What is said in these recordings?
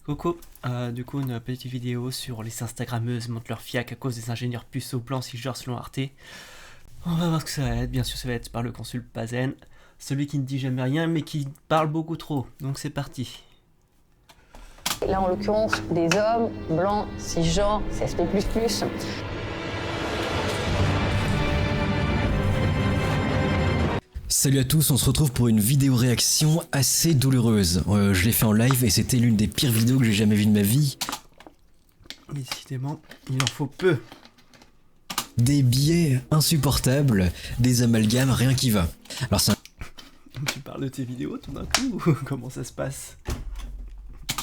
Coco, du coup une petite vidéo sur les Instagrammeuses montent leur fiac à cause des ingénieurs puceaux blancs 6 jours selon Arte. On va voir ce que ça va être, bien sûr ça va être par le consul Pazen, celui qui ne dit jamais rien mais qui parle beaucoup trop, donc c'est parti. Là en l'occurrence des hommes, blancs, cisgenres, CSP++. Salut à tous, on se retrouve pour une vidéo réaction assez douloureuse. Je l'ai fait en live et c'était l'une des pires vidéos que j'ai jamais vues de ma vie. Décidément, il en faut peu. Des biais insupportables, des amalgames, rien qui va. Alors c'est Tu parles de tes vidéos tout d'un coup ou comment ça se passe?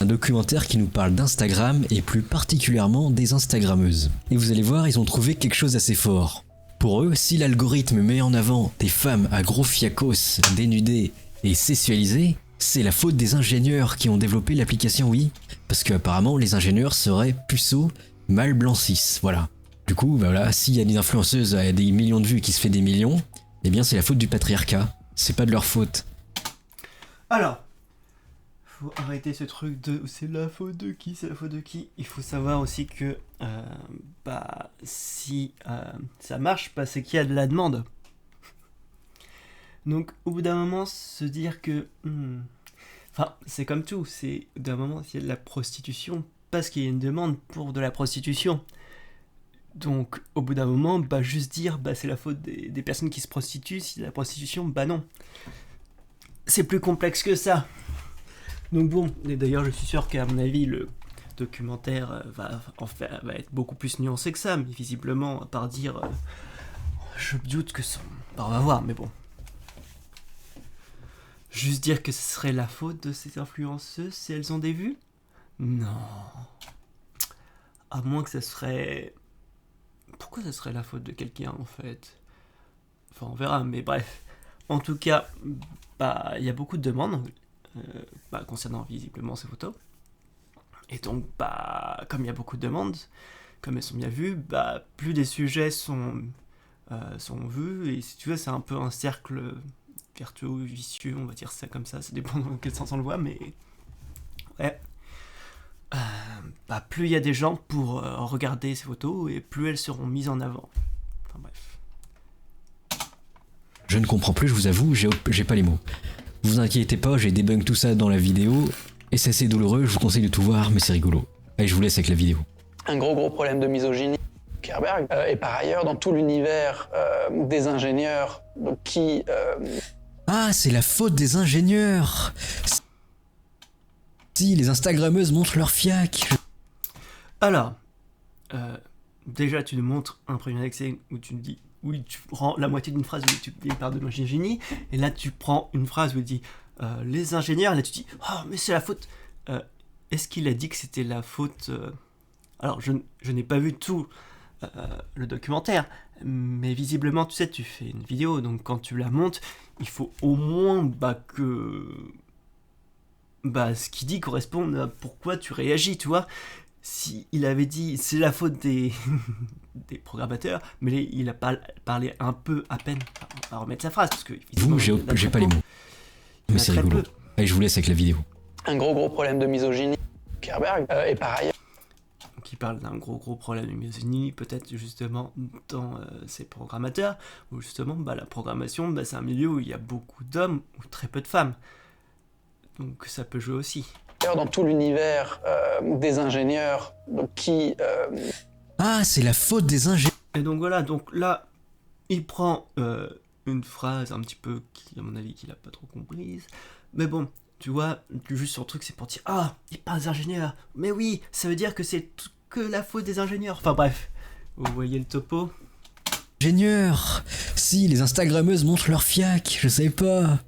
un documentaire qui nous parle d'Instagram et plus particulièrement des Instagrammeuses. Et vous allez voir, ils ont trouvé quelque chose d'assez fort. Pour eux, si l'algorithme met en avant des femmes à gros fiacos, dénudées et sexualisées, c'est la faute des ingénieurs qui ont développé l'application, oui, parce qu'apparemment les ingénieurs seraient puceaux, mâles blancs cis, voilà. Du coup, voilà, s'il y a une influenceuse à des millions de vues qui se fait des millions, eh bien c'est la faute du patriarcat, c'est pas de leur faute. Alors, faut arrêter ce truc de c'est la faute de qui, c'est la faute de qui. Il faut savoir aussi que si ça marche, c'est qu'il y a de la demande. Donc au bout d'un moment, se dire que... Enfin, c'est comme tout, c'est au bout d'un moment, s'il y a de la prostitution, parce qu'il y a une demande pour de la prostitution. Donc au bout d'un moment, juste dire c'est la faute des personnes qui se prostituent, si la prostitution, non. C'est plus complexe que ça. Donc bon, et d'ailleurs je suis sûr qu'à mon avis le documentaire va être beaucoup plus nuancé que ça, mais visiblement à part dire je doute que son... on va voir, mais bon. Juste dire que ce serait la faute de ces influenceuses si elles ont des vues? Non. À moins que ça serait... Pourquoi ça serait la faute de quelqu'un en fait? Enfin on verra, mais bref. En tout cas, il y a beaucoup de demandes concernant visiblement ces photos. Et donc, comme il y a beaucoup de demandes, comme elles sont bien vues, plus des sujets sont vus. Et si tu veux, c'est un peu un cercle vertueux, vicieux, on va dire ça comme ça dépend dans quel sens on le voit, mais ouais. Plus il y a des gens pour regarder ces photos, et plus elles seront mises en avant. Enfin bref. Je ne comprends plus, je vous avoue, j'ai pas les mots. Vous inquiétez pas, j'ai débunk tout ça dans la vidéo, et c'est assez douloureux, je vous conseille de tout voir, mais c'est rigolo. Allez, je vous laisse avec la vidéo. Un gros problème de misogynie. Kerberg. Et par ailleurs, dans tout l'univers des ingénieurs qui... Ah, c'est la faute des ingénieurs! Si, les Instagrammeuses montrent leur fiac. Alors, déjà tu nous montres un premier accès où tu me dis... Oui, tu prends la moitié d'une phrase où tu parles de misogynie, et là tu prends une phrase où il dit les ingénieurs, et là tu dis oh mais c'est la faute. Est-ce qu'il a dit que c'était la faute Alors je n'ai pas vu tout le documentaire, mais visiblement tu sais tu fais une vidéo, donc quand tu la montes, il faut au moins que ce qu'il dit corresponde à pourquoi tu réagis, tu vois. Si il avait dit c'est la faute des programmateurs, mais il a parlé un peu à peine, on va remettre sa phrase parce que Vous, j'ai pas les mots. Mais c'est rigolo. Allez, je vous laisse avec la vidéo. Un gros problème de misogynie. Kerberg. Et par ailleurs... Qui parle d'un gros problème de misogynie, peut-être justement dans ces programmateurs, où justement la programmation, c'est un milieu où il y a beaucoup d'hommes ou très peu de femmes. Donc ça peut jouer aussi. Dans tout l'univers des ingénieurs qui... Ah, c'est la faute des ingénieurs. Et donc voilà, donc là, il prend une phrase un petit peu, qui à mon avis, qu'il a pas trop comprise. Mais bon, tu vois, juste sur le truc, c'est pour dire, ah, il parle des ingénieurs. Mais oui, ça veut dire que c'est que la faute des ingénieurs. Enfin bref, vous voyez le topo. Ingénieurs! Si, les Instagrammeuses montrent leur fiac, je savais pas.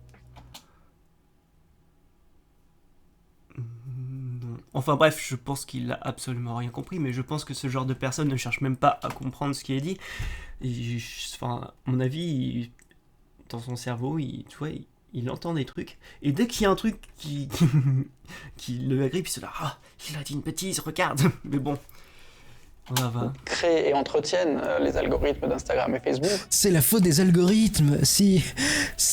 Enfin bref, je pense qu'il a absolument rien compris, mais je pense que ce genre de personne ne cherche même pas à comprendre ce qui est dit. Et, à mon avis, dans son cerveau, tu vois, il entend des trucs, et dès qu'il y a un truc qui le agrippe, il se dit ah, il a dit une bêtise, regarde. Mais bon, créent et entretiennent les algorithmes d'Instagram et Facebook. C'est la faute des algorithmes. Si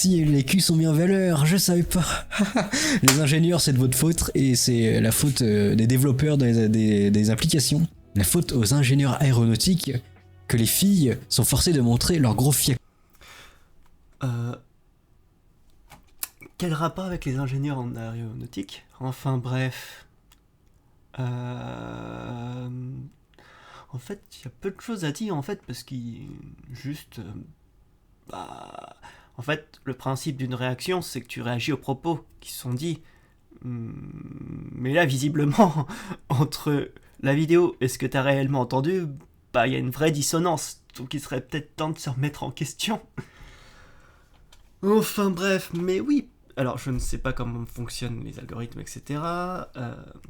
les culs sont mis en valeur, je savais pas. Les ingénieurs, c'est de votre faute et c'est la faute des développeurs des applications. La faute aux ingénieurs aéronautiques que les filles sont forcées de montrer leur gros fiac. Quel rapport avec les ingénieurs en aéronautique? Enfin bref. En fait, il y a peu de choses à dire en fait parce qu'il juste en fait, le principe d'une réaction, c'est que tu réagis aux propos qui sont dits. Mais là, visiblement, entre la vidéo et ce que tu as réellement entendu, il y a une vraie dissonance. Donc il serait peut-être temps de se remettre en question. Enfin bref, mais oui. Alors, je ne sais pas comment fonctionnent les algorithmes, etc.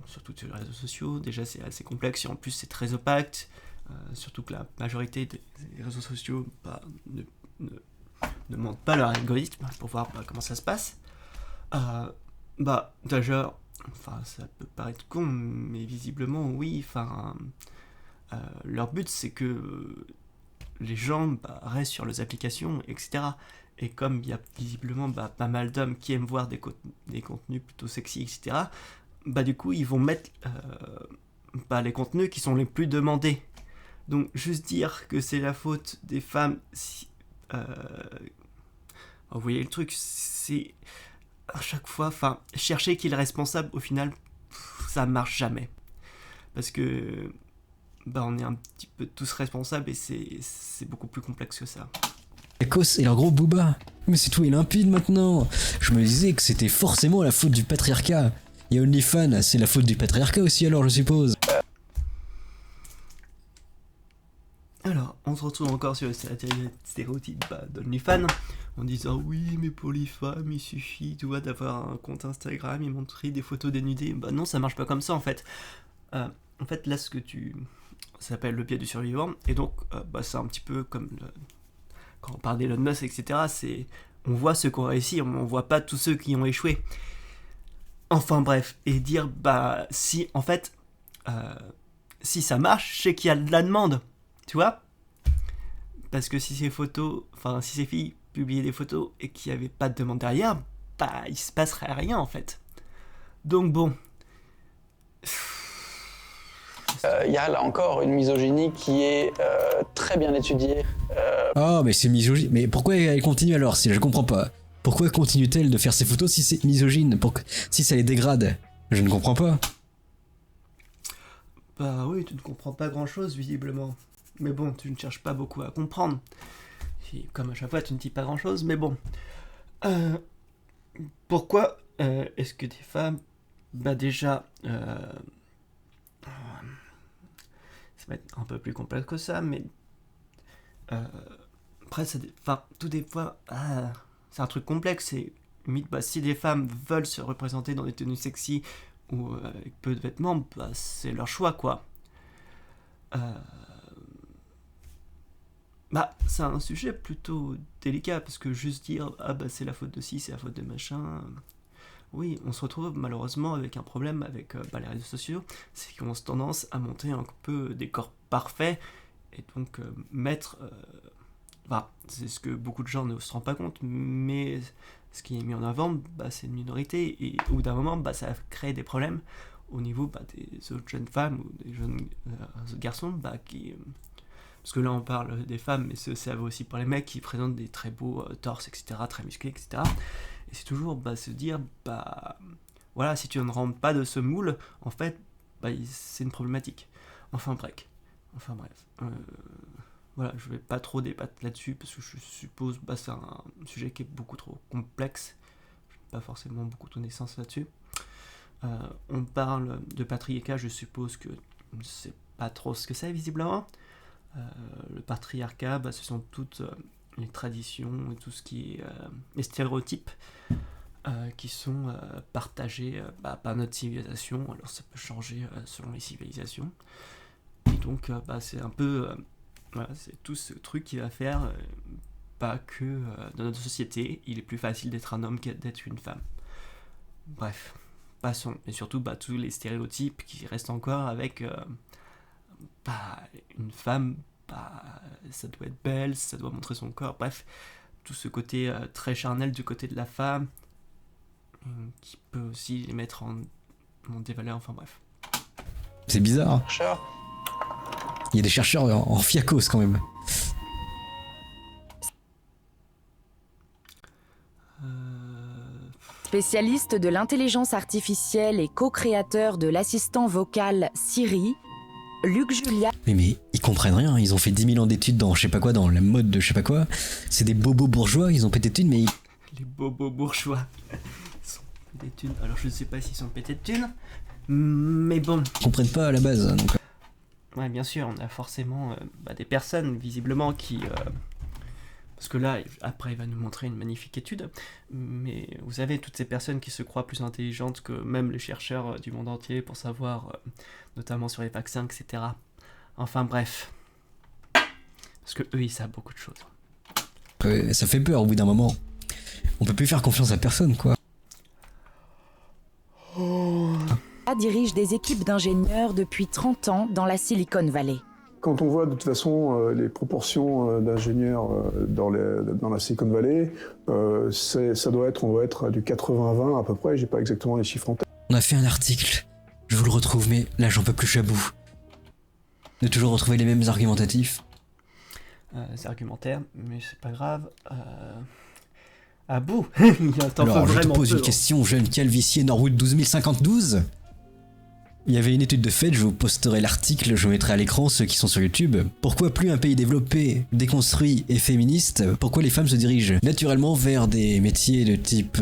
Surtout sur les réseaux sociaux. Déjà, c'est assez complexe et en plus, c'est très opaque. Surtout que la majorité des réseaux sociaux ne montrent pas leur algorithme pour voir comment ça se passe. Déjà, ça peut paraître con, mais visiblement, oui. Leur but, c'est que les gens restent sur les applications, etc. Et comme il y a visiblement pas mal d'hommes qui aiment voir des contenus plutôt sexy, etc., du coup, ils vont mettre les contenus qui sont les plus demandés. Donc, juste dire que c'est la faute des femmes... vous voyez le truc, c'est... À chaque fois, chercher qui est le responsable, au final, ça marche jamais. Parce que... on est un petit peu tous responsables et c'est beaucoup plus complexe que ça. Et leur gros booba. Mais c'est tout est limpide maintenant. Je me disais que c'était forcément la faute du patriarcat. Et OnlyFans, c'est la faute du patriarcat aussi alors, je suppose. Alors, on se retrouve encore sur le stéréotype d'OnlyFans, en disant oui, mais pour les femmes, il suffit, d'avoir un compte Instagram et montrer des photos dénudées. Non, ça marche pas comme ça en fait. En fait, là, ça s'appelle le biais du survivant, et donc, c'est un petit peu comme quand on parle d'Elon Musk, etc. On voit ceux qui ont réussi, on voit pas tous ceux qui ont échoué. Enfin bref, et dire si en fait, si ça marche, c'est qu'il y a de la demande. Tu vois? Parce que si ces filles publiaient des photos et qu'il n'y avait pas de demande derrière, il se passerait rien en fait. Donc bon. Il y a là encore une misogynie qui est très bien étudiée. Mais c'est misogyne. Mais pourquoi elle continue alors? Si je comprends pas. Pourquoi continue-t-elle de faire ces photos si c'est misogyne? Si ça les dégrade? Je ne comprends pas. Oui, tu ne comprends pas grand-chose visiblement. Mais bon, tu ne cherches pas beaucoup à comprendre. Et comme à chaque fois, tu ne dis pas grand-chose, mais bon. Pourquoi est-ce que des femmes... déjà... ça va être un peu plus complexe que ça, mais... après, tout des fois... c'est un truc complexe, et limite, si des femmes veulent se représenter dans des tenues sexy ou avec peu de vêtements, c'est leur choix, quoi. C'est un sujet plutôt délicat, parce que juste dire c'est la faute de ci, c'est la faute de machin. Oui, on se retrouve malheureusement avec un problème avec les réseaux sociaux, c'est qu'ils ont tendance à monter un peu des corps parfaits et donc mettre. C'est ce que beaucoup de gens ne se rendent pas compte, mais ce qui est mis en avant, c'est une minorité, et au bout d'un moment, ça crée des problèmes au niveau des autres jeunes femmes ou des jeunes garçons qui. Parce que là on parle des femmes, mais ça vaut aussi pour les mecs qui présentent des très beaux torses, etc., très musclés, etc. Et c'est toujours se dire, voilà, si tu ne rentres pas de ce moule, en fait, c'est une problématique. Enfin bref. Voilà, je vais pas trop débattre là-dessus, parce que je suppose c'est un sujet qui est beaucoup trop complexe. Je n'ai pas forcément beaucoup de connaissances là-dessus. On parle de patriarcat, je suppose que je ne sais pas trop ce que c'est, visiblement. Le patriarcat, ce sont toutes les traditions et tout ce qui est les stéréotypes qui sont partagés par notre civilisation. Alors ça peut changer selon les civilisations. Et donc c'est un peu c'est tout ce truc qui va faire que dans notre société il est plus facile d'être un homme qu'être une femme. Bref, passons. Et surtout tous les stéréotypes qui restent encore avec bah, une femme, bah, ça doit être belle, ça doit montrer son corps, bref, tout ce côté très charnel du côté de la femme, qui peut aussi les mettre en dévaleur, enfin bref. C'est bizarre. chercheurs. Il y a des chercheurs en fiacos quand même. Spécialiste de l'intelligence artificielle et co-créateur de l'assistant vocal Siri, Luc Julia. Mais ils comprennent rien, ils ont fait 10 000 ans d'études dans je sais pas quoi, dans la mode de je sais pas quoi. C'est des bobos bourgeois, ils ont pété de thunes, mais Les bobos bourgeois. Ils sont pétés de thunes. Alors je ne sais pas s'ils sont pétés de thunes, mais bon. ils comprennent pas à la base. Donc... Ouais, bien sûr, on a forcément des personnes, visiblement, qui... parce que là, après, il va nous montrer une magnifique étude, mais vous savez, toutes ces personnes qui se croient plus intelligentes que même les chercheurs du monde entier pour savoir, notamment sur les vaccins, etc. Enfin bref. Parce que eux, ils savent beaucoup de choses. ça fait peur au bout d'un moment. On peut plus faire confiance à personne, quoi. Dirige des équipes d'ingénieurs depuis 30 ans dans la Silicon Valley. Quand on voit de toute façon les proportions d'ingénieurs dans la Silicon Valley, on doit être à du 80-20 à peu près, j'ai pas exactement les chiffres en tête. On a fait un article, je vous le retrouve, mais là j'en peux plus, je suis à bout. De toujours retrouver les mêmes argumentatifs. C'est argumentaire, mais c'est pas grave. À bout. Alors je te pose une question, jeune calvicier Norwood 12052. Il y avait une étude de fait, je vous posterai l'article, je mettrai à l'écran ceux qui sont sur YouTube. Pourquoi plus un pays développé, déconstruit et féministe, pourquoi les femmes se dirigent naturellement vers des métiers de type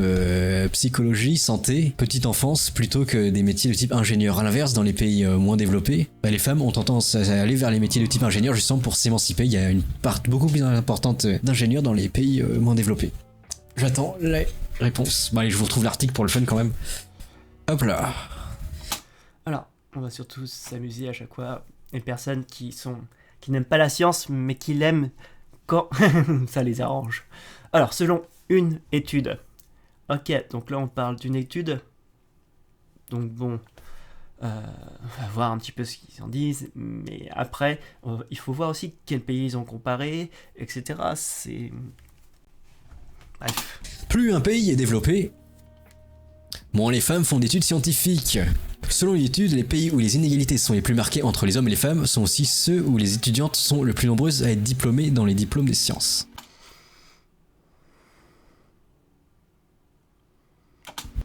psychologie, santé, petite enfance, plutôt que des métiers de type ingénieur. À l'inverse, dans les pays moins développés, les femmes ont tendance à aller vers les métiers de type ingénieur justement pour s'émanciper. Il y a une part beaucoup plus importante d'ingénieurs dans les pays moins développés. J'attends les réponses. Bon allez, je vous retrouve l'article pour le fun quand même. Hop là. Alors, on va surtout s'amuser à chaque fois. Les personnes qui n'aiment pas la science, mais qui l'aiment quand ça les arrange. Alors, selon une étude. Ok, donc là on parle d'une étude. Donc bon, on va voir un petit peu ce qu'ils en disent. Mais après, il faut voir aussi quels pays ils ont comparé, etc. C'est... Bref. Plus un pays est développé, moins les femmes font d'études scientifiques. Selon l'étude, les pays où les inégalités sont les plus marquées entre les hommes et les femmes sont aussi ceux où les étudiantes sont le plus nombreuses à être diplômées dans les diplômes des sciences.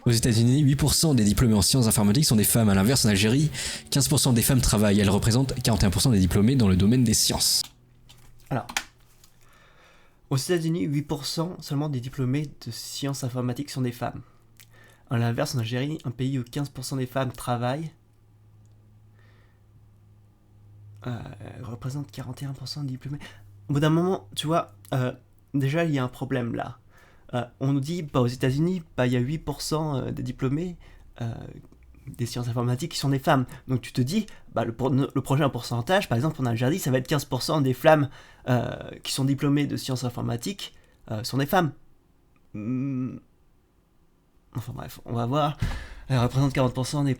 Aux États-Unis, 8% des diplômés en sciences informatiques sont des femmes. À l'inverse, en Algérie, 15% des femmes travaillent. Elles représentent 41% des diplômés dans le domaine des sciences. Alors, aux États-Unis, 8% seulement des diplômés de sciences informatiques sont des femmes. À l'inverse, en Algérie, un pays où 15% des femmes travaillent, représente 41% de diplômés. Au bout d'un moment, tu vois, déjà il y a un problème là. On nous dit, aux États-Unis, il y a 8% des diplômés des sciences informatiques qui sont des femmes. Donc tu te dis, le prochain pourcentage, par exemple en Algérie, ça va être 15% des femmes qui sont diplômées de sciences informatiques sont des femmes. Enfin bref, on va voir. Elle représente 40% des...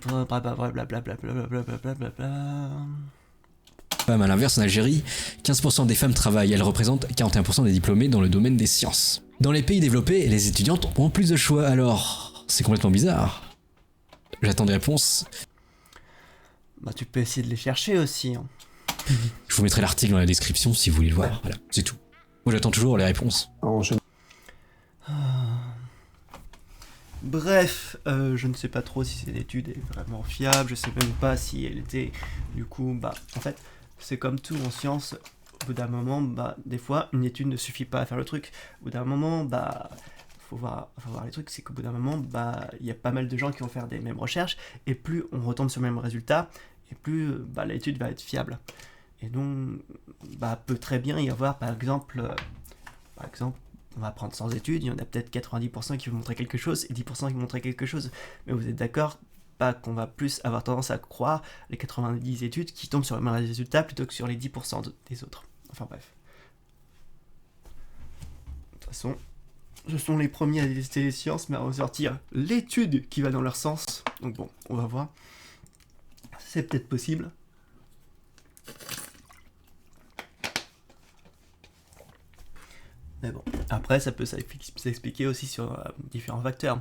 Femmes, à l'inverse, en Algérie, 15% des femmes travaillent. Elles représentent 41% des diplômés dans le domaine des sciences. Dans les pays développés, les étudiantes ont plus de choix, alors... C'est complètement bizarre. J'attends des réponses. Tu peux essayer de les chercher aussi. Hein. Je vous mettrai l'article dans la description si vous voulez le voir. Voilà, c'est tout. Moi j'attends toujours les réponses. Bref, je ne sais pas trop si cette étude est vraiment fiable, je sais même pas si elle était, du coup, en fait, c'est comme tout en science, au bout d'un moment, des fois, une étude ne suffit pas à faire le truc, au bout d'un moment, faut voir les trucs, c'est qu'au bout d'un moment, il y a pas mal de gens qui vont faire des mêmes recherches, et plus on retombe sur le même résultat, et plus l'étude va être fiable. Et donc, peut très bien y avoir, par exemple, on va prendre 100 études, il y en a peut-être 90% qui vont montrer quelque chose et 10% qui vont montrer quelque chose. Mais vous êtes d'accord qu'on va plus avoir tendance à croire les 90 études qui tombent sur le même résultat plutôt que sur les 10% des autres. Enfin bref. De toute façon, ce sont les premiers à détester les sciences, mais à ressortir l'étude qui va dans leur sens. Donc bon, on va voir. C'est peut-être possible. Mais bon, après, ça peut s'expliquer aussi sur différents facteurs.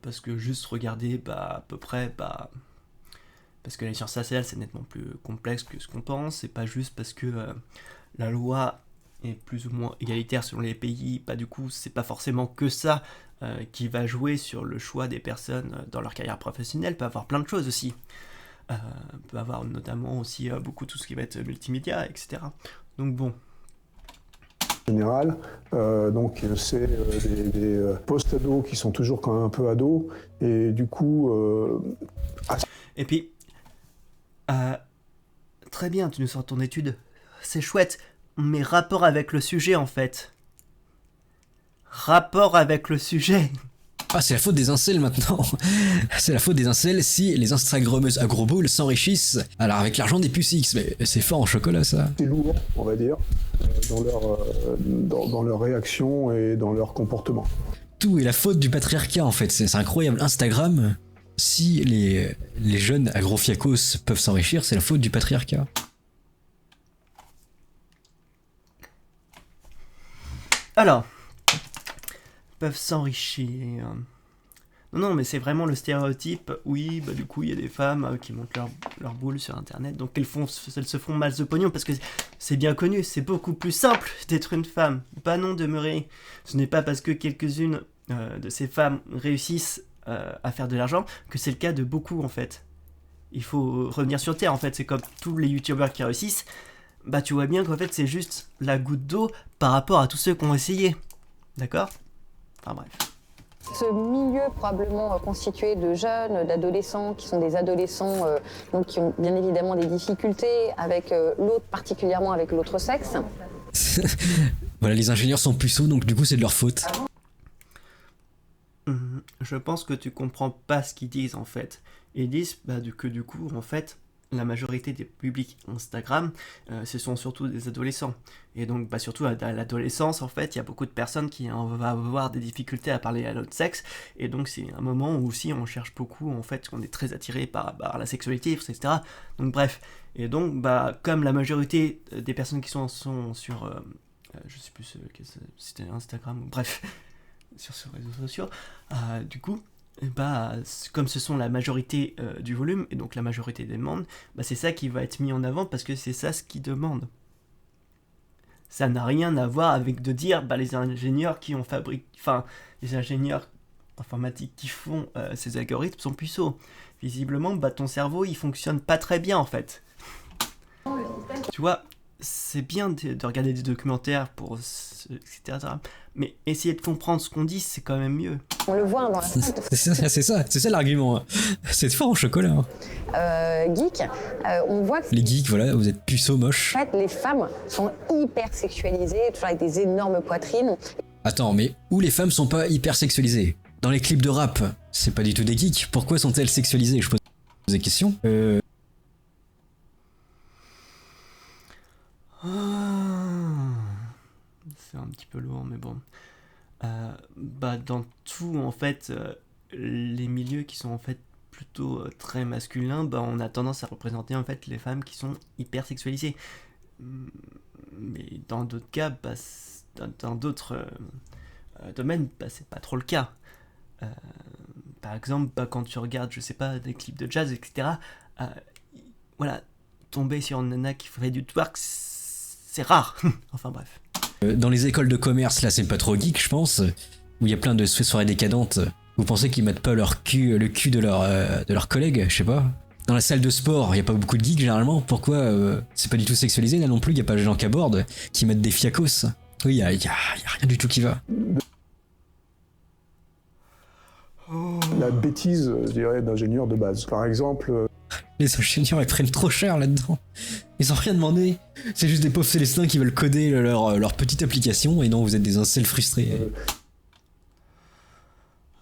Parce que juste regarder, à peu près, parce que les sciences sociales, c'est nettement plus complexe que ce qu'on pense. C'est pas juste parce que la loi est plus ou moins égalitaire selon les pays. Du coup, c'est pas forcément que ça qui va jouer sur le choix des personnes dans leur carrière professionnelle. Peut avoir plein de choses aussi. Peut avoir notamment aussi beaucoup tout ce qui va être multimédia, etc. Donc bon. Général, donc c'est des post-ados qui sont toujours quand même un peu ados, et du coup... Et puis, très bien, tu nous sors ton étude, c'est chouette, mais rapport avec le sujet en fait. Rapport avec le sujet. Ah, c'est la faute des incels maintenant. C'est la faute des incels si les Instagrammeuses à gros boules s'enrichissent alors avec l'argent des pucix. Mais c'est fort en chocolat ça. C'est lourd, on va dire, dans leur réaction et dans leur comportement. Tout est la faute du patriarcat en fait. C'est incroyable. Instagram, si les jeunes agrofiacos peuvent s'enrichir, c'est la faute du patriarcat. Alors, peuvent s'enrichir. Non, mais c'est vraiment le stéréotype. Oui, du coup, il y a des femmes qui montent leur boule sur Internet, donc elles se font mal de pognon, parce que c'est bien connu, c'est beaucoup plus simple d'être une femme. Pas non demeurer. Ce n'est pas parce que quelques-unes de ces femmes réussissent à faire de l'argent que c'est le cas de beaucoup, en fait. Il faut revenir sur terre, en fait. C'est comme tous les youtubeurs qui réussissent. Tu vois bien qu'en fait, c'est juste la goutte d'eau par rapport à tous ceux qui ont essayé. D'accord ? Enfin bref. Ce milieu probablement constitué de jeunes, d'adolescents qui sont des adolescents donc qui ont bien évidemment des difficultés avec l'autre, particulièrement avec l'autre sexe. Voilà, les ingénieurs sont puceaux, donc du coup c'est de leur faute. Je pense que tu comprends pas ce qu'ils disent en fait. Ils disent que du coup en fait la majorité des publics Instagram, ce sont surtout des adolescents. Et donc, surtout à l'adolescence, en fait, il y a beaucoup de personnes qui vont avoir des difficultés à parler à l'autre sexe. Et donc, c'est un moment où aussi on cherche beaucoup, en fait, on est très attiré par la sexualité, etc. Donc, bref. Et donc, comme la majorité des personnes qui sont sur... je sais plus si c'était Instagram ou bref, sur ces réseaux sociaux, du coup... comme ce sont la majorité du volume et donc la majorité des demandes, c'est ça qui va être mis en avant parce que c'est ça ce qu'ils demandent. Ça n'a rien à voir avec de dire les ingénieurs qui ont fabriqué, les ingénieurs informatiques qui font ces algorithmes sont puceaux. Visiblement, ton cerveau il fonctionne pas très bien en fait. Tu vois, c'est bien de regarder des documentaires pour etc. Mais essayer de comprendre ce qu'on dit, c'est quand même mieux. On le voit dans la C'est ça l'argument. C'est fort en chocolat. Geek, on voit que les geeks, voilà, vous êtes puceaux moches. en fait, les femmes sont hyper sexualisées, toujours avec des énormes poitrines. Attends, mais où les femmes sont pas hyper sexualisées? Dans les clips de rap, c'est pas du tout des geeks. Pourquoi sont-elles sexualisées? Je pose des questions. C'est un petit peu lourd, mais bon. Dans tout, en fait, les milieux qui sont en fait plutôt très masculins, on a tendance à représenter en fait les femmes qui sont hyper sexualisées. Mais dans d'autres cas, dans d'autres domaines, c'est pas trop le cas. Par exemple, quand tu regardes, je sais pas, des clips de jazz, etc. Voilà, tomber sur une nana qui ferait du twerk, c'est rare. Enfin bref. Dans les écoles de commerce, là, c'est pas trop geek, je pense, où il y a plein de soirées décadentes. Vous pensez qu'ils mettent pas le cul de leurs collègues, je sais pas? Dans la salle de sport, il y a pas beaucoup de geeks généralement. Pourquoi c'est pas du tout sexualisé là non plus? Il y a pas de gens qui abordent, qui mettent des fiacos. Oui, il y a rien du tout qui va. La bêtise, je dirais, d'ingénieurs de base. Par exemple... Les ingénieurs, ils prennent trop cher là-dedans. Ils ont rien demandé. C'est juste des pauvres Célestins qui veulent coder leur petite application, et non, vous êtes des incels frustrés.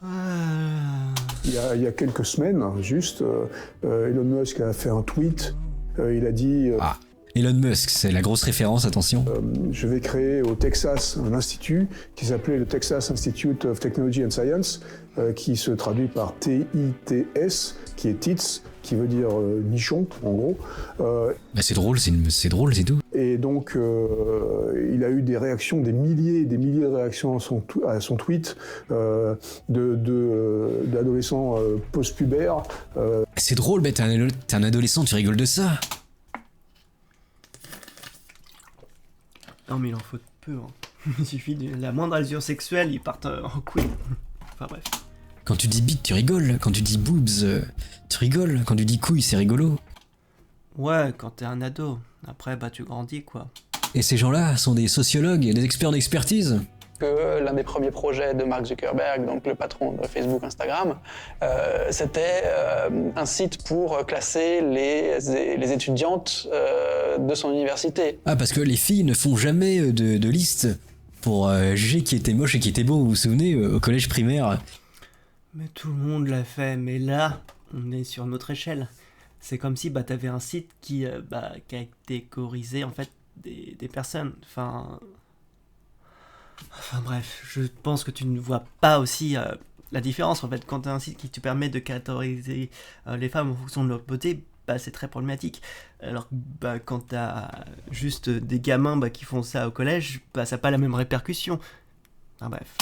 Il y a quelques semaines, juste, Elon Musk a fait un tweet. Il a dit... Elon Musk, c'est la grosse référence, attention. Je vais créer au Texas un institut qui s'appelait le Texas Institute of Technology and Science, qui se traduit par TITS, qui est TITS, qui veut dire nichon, en gros. Bah c'est drôle, c'est drôle, c'est tout. Et donc, il a eu des réactions, des milliers et des milliers de réactions à son tweet d'adolescents post-pubères. C'est drôle, mais t'es un adolescent, tu rigoles de ça. Non mais il en faut peu, hein. Il suffit de la moindre allusion sexuelle, ils partent en couille. Enfin bref. Quand tu dis bite, tu rigoles. Quand tu dis boobs, tu rigoles. Quand tu dis couilles, c'est rigolo. Ouais, quand t'es un ado. Après, bah tu grandis, quoi. Et ces gens-là sont des sociologues et des experts d'expertise. Que l'un des premiers projets de Mark Zuckerberg, donc le patron de Facebook, Instagram, c'était un site pour classer les étudiantes de son université. Ah, parce que les filles ne font jamais de liste pour juger qui était moche et qui était beau. Vous vous souvenez, au collège primaire? Mais tout le monde l'a fait, mais là, on est sur notre échelle. C'est comme si bah t'avais un site qui catégorisait en fait des personnes. Enfin bref, je pense que tu ne vois pas aussi la différence en fait. Quand tu as un site qui te permet de catégoriser les femmes en fonction de leur beauté, bah, c'est très problématique. Alors bah, quand tu as juste des gamins qui font ça au collège, bah, ça n'a pas la même répercussion. Enfin bref.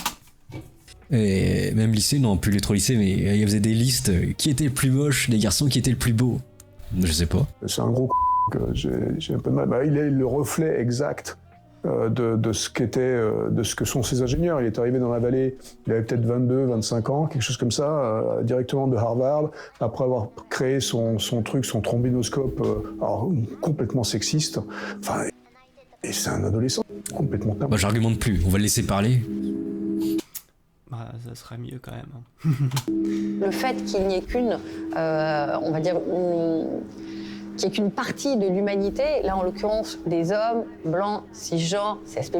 Et même lycée, non, plus les trop lycée, mais il faisait des listes qui était le plus moche, des garçons qui étaient le plus beau. Je sais pas. C'est un gros que j'ai un peu de mal. Bah, il est le reflet exact de ce que sont ces ingénieurs. Il est arrivé dans la vallée, il avait peut-être 22, 25 ans, quelque chose comme ça, directement de Harvard, après avoir créé son truc, son trombinoscope, alors complètement sexiste. Enfin, et c'est un adolescent complètement dingue. Bah, j'argumente plus, on va le laisser parler. Bah, ça serait mieux quand même. Hein. Le fait qu'il n'y ait qu'une, on va dire, qu'il n'y ait qu'une partie de l'humanité, là en l'occurrence des hommes, blancs, cisgenres, CSP++.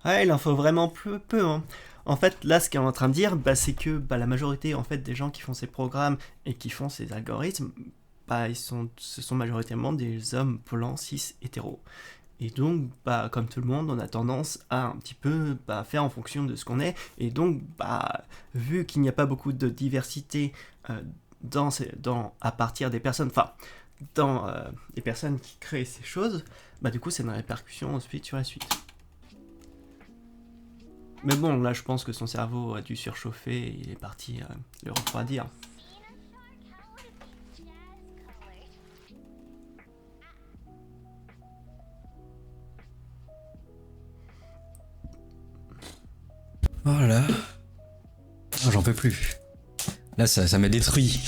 Ouais, il en faut vraiment peu, hein. En fait, là, ce qu'il est en train de dire, bah, c'est que bah, la majorité en fait, des gens qui font ces programmes et qui font ces algorithmes, bah, ce sont majoritairement des hommes blancs, cis, hétéros. Et donc, bah, comme tout le monde, on a tendance à un petit peu faire en fonction de ce qu'on est. Et donc, bah, vu qu'il n'y a pas beaucoup de diversité à partir des personnes, dans les personnes qui créent ces choses, bah, du coup, c'est une répercussion ensuite sur la suite. Mais bon, là, je pense que son cerveau a dû surchauffer et il est parti le refroidir. Voilà. Oh, j'en peux plus. Là, ça m'a détruit.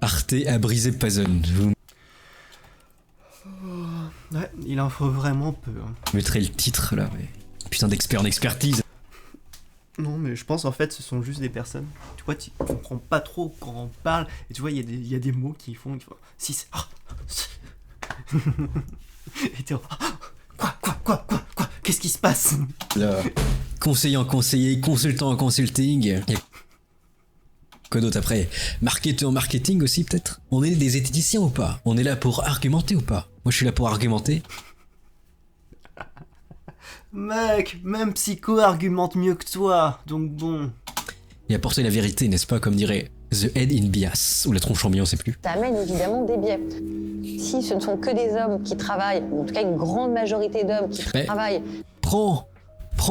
Arte a brisé Puzzle. Vous Ouais, il en faut vraiment peu. Hein. mettrez le titre là, mais... Putain d'expert en expertise. Non, mais je pense en fait ce sont juste des personnes. Tu vois, tu comprends pas trop quand on parle. Et tu vois, il y a des mots qui font. Si c'est. Et t'es. Quoi qu'est-ce qui se passe? Là, conseiller en conseiller, consultant en consulting. Et quoi d'autre après? Marketeur en marketing aussi peut-être? On est des esthéticiens ou pas? On est là pour argumenter ou pas? Moi je suis là pour argumenter. Mec, même Psycho argumente mieux que toi, donc bon. Et apporter la vérité, n'est-ce pas, comme dirait The Head in Bias, ou la tronche en biais, on sait plus. Ça amène évidemment des biais. Si ce ne sont que des hommes qui travaillent, ou en tout cas une grande majorité d'hommes qui travaillent... Prends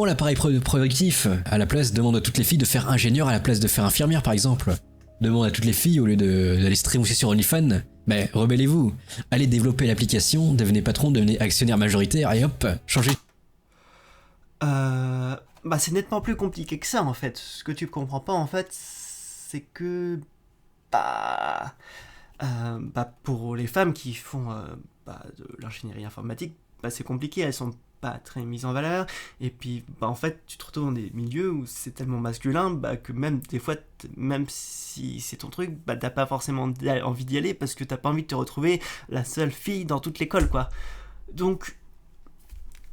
l'appareil productif à la place, demande à toutes les filles de faire ingénieur à la place de faire infirmière par exemple. Demande à toutes les filles, au lieu d'aller se trémousser sur OnlyFans, mais rebellez-vous, allez développer l'application, devenez patron, devenez actionnaire majoritaire et hop, changez. C'est nettement plus compliqué que ça en fait. Ce que tu comprends pas en fait, c'est que pour les femmes qui font de l'ingénierie informatique, c'est compliqué, elles sont pas très mises en valeur. Et puis en fait, tu te retrouves dans des milieux où c'est tellement masculin que même des fois, même si c'est ton truc, t'as pas forcément envie d'y aller parce que t'as pas envie de te retrouver la seule fille dans toute l'école, quoi. Donc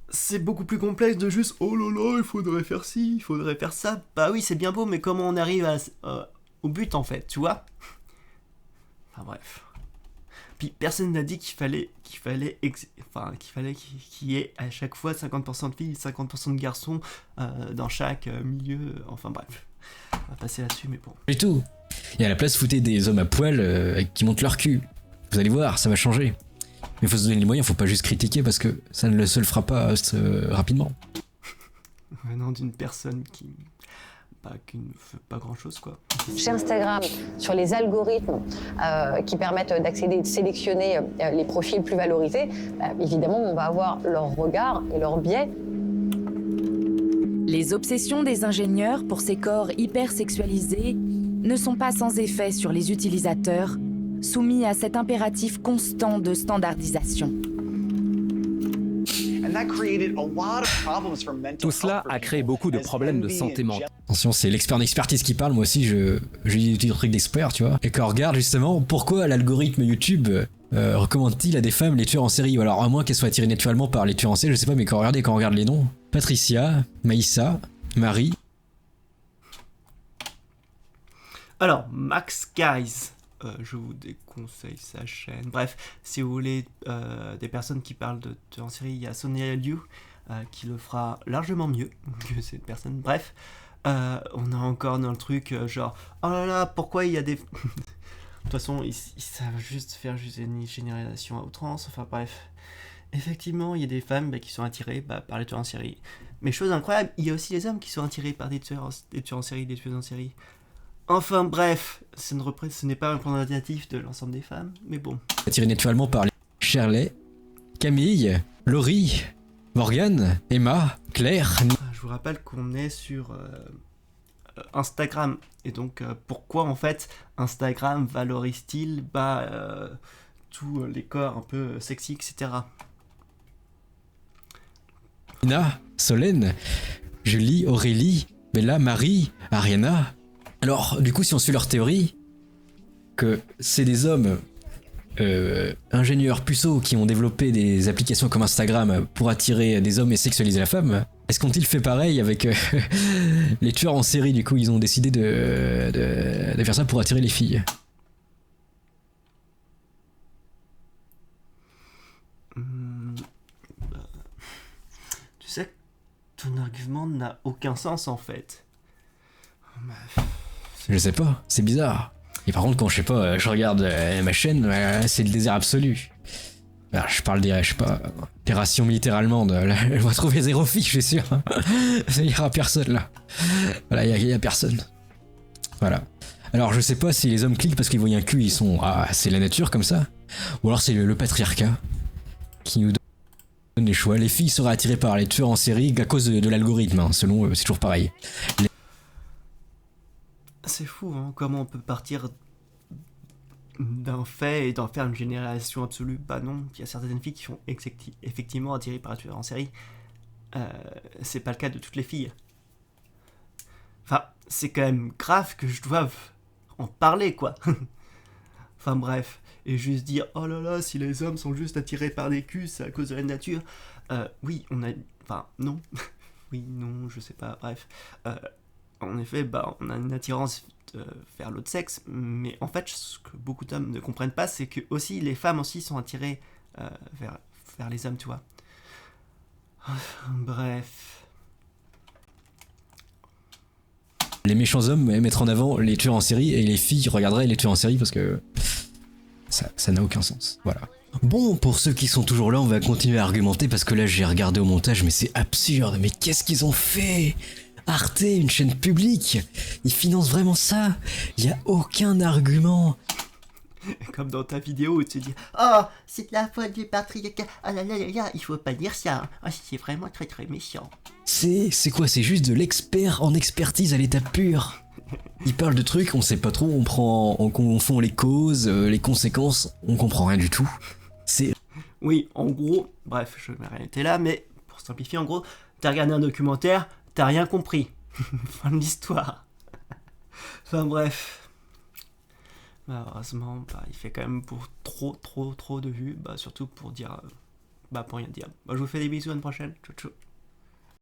c'est beaucoup plus complexe de juste oh là là, il faudrait faire ci, il faudrait faire ça. Bah oui, c'est bien beau, mais comment on arrive au but en fait, tu vois? Enfin bref. Puis personne n'a dit qu'il y ait à chaque fois 50% de filles, 50% de garçons dans chaque milieu. Enfin bref, on va passer là-dessus, mais bon. Et tout. Et à la place, foutez des hommes à poil qui montent leur cul. Vous allez voir, ça va changer. Mais faut se donner les moyens, faut pas juste critiquer parce que ça ne le fera pas rapidement. Venant d'une personne qui ne fait pas grand-chose, quoi. Chez Instagram, sur les algorithmes qui permettent d'accéder, de sélectionner les profils plus valorisés, évidemment, on va avoir leur regard et leur biais. Les obsessions des ingénieurs pour ces corps hyper sexualisés ne sont pas sans effet sur les utilisateurs, soumis à cet impératif constant de standardisation. Tout cela a créé beaucoup de problèmes de santé mentale. Attention, c'est l'expert en expertise qui parle, moi aussi je dis des trucs d'expert, tu vois. Et quand on regarde justement, pourquoi l'algorithme YouTube recommande-t-il à des femmes les tueurs en série? Ou alors à moins qu'elles soient attirées naturellement par les tueurs en série, je sais pas, mais quand on regarde les noms, Patricia, Maïssa, Marie. Alors, Max Guys, je vous déconseille sa chaîne. Bref, si vous voulez des personnes qui parlent de tueurs en série, il y a Sonia Liu qui le fera largement mieux que cette personne. Bref, on est encore dans le truc genre, oh là là, pourquoi il y a des... De toute façon, ils savent juste faire une généralisation à outrance, enfin bref. Effectivement, il y a des femmes qui sont attirées par les tueurs en série. Mais chose incroyable, il y a aussi les hommes qui sont attirés par des tueurs en série, des tueuses en série. Enfin bref, ce n'est pas représentatif de l'ensemble des femmes, mais bon. Attiré naturellement par les Shirley, Camille, Laurie, Morgane, Emma, Claire. Je vous rappelle qu'on est sur Instagram, et donc pourquoi en fait Instagram valorise-t-il tous les corps un peu sexy, etc. Nina, Solène, Julie, Aurélie, Bella, Marie, Ariana. Alors, du coup, si on suit leur théorie, que c'est des hommes ingénieurs puceaux qui ont développé des applications comme Instagram pour attirer des hommes et sexualiser la femme, est-ce qu'ont-ils fait pareil avec les tueurs en série? Du coup, ils ont décidé de faire ça pour attirer les filles. Tu sais que ton argument n'a aucun sens en fait. Je sais pas, c'est bizarre. Et par contre, quand je sais pas, je regarde ma chaîne, c'est le désert absolu. Alors, je parle des rations militaires allemandes. Là, je vais trouver 0 filles, je suis sûr. Il y aura personne là. Voilà, il y a personne. Voilà. Alors, je sais pas si les hommes cliquent parce qu'ils voient un cul, ils sont c'est la nature comme ça. Ou alors c'est le patriarcat qui nous donne les choix. Les filles seraient attirées par les tueurs en série à cause de l'algorithme, hein. Selon eux, c'est toujours pareil. C'est fou, hein, comment on peut partir d'un fait et d'en faire une généralisation absolue. Bah non, il y a certaines filles qui sont effectivement attirées par un tueur en série. C'est pas le cas de toutes les filles. Enfin, c'est quand même grave que je doive en parler, quoi. Enfin bref, et juste dire, oh là là, si les hommes sont juste attirés par des culs, c'est à cause de la nature. Oui, on a... Enfin, non. Oui, non, je sais pas, bref. En effet, on a une attirance vers l'autre sexe, mais en fait, ce que beaucoup d'hommes ne comprennent pas, c'est que aussi les femmes aussi sont attirées vers les hommes, tu vois. Bref. Les méchants hommes mettraient en avant les tueurs en série et les filles regarderaient les tueurs en série parce que ça n'a aucun sens. Voilà. Bon, pour ceux qui sont toujours là, on va continuer à argumenter parce que là j'ai regardé au montage, mais c'est absurde. Mais qu'est-ce qu'ils ont fait ? Arte, une chaîne publique, ils financent vraiment ça. Il y a aucun argument. Comme dans ta vidéo où tu dis « Oh, c'est de la faute du patriarcat. Ah là là là là, il faut pas dire ça. Oh, c'est vraiment très très méchant. » C'est quoi? C'est juste de l'expert en expertise à l'état pur. Ils parlent de trucs, on sait pas trop, on confond les causes, les conséquences, on comprend rien du tout. C'est... Oui, en gros, bref, je vais arrêter là, mais pour simplifier, en gros, t'as regardé un documentaire, t'as rien compris. Fin de l'histoire. Enfin bref. Heureusement, il fait quand même pour trop de vues, surtout pour dire... pour rien dire. Je vous fais des bisous, à une prochaine. Ciao ciao.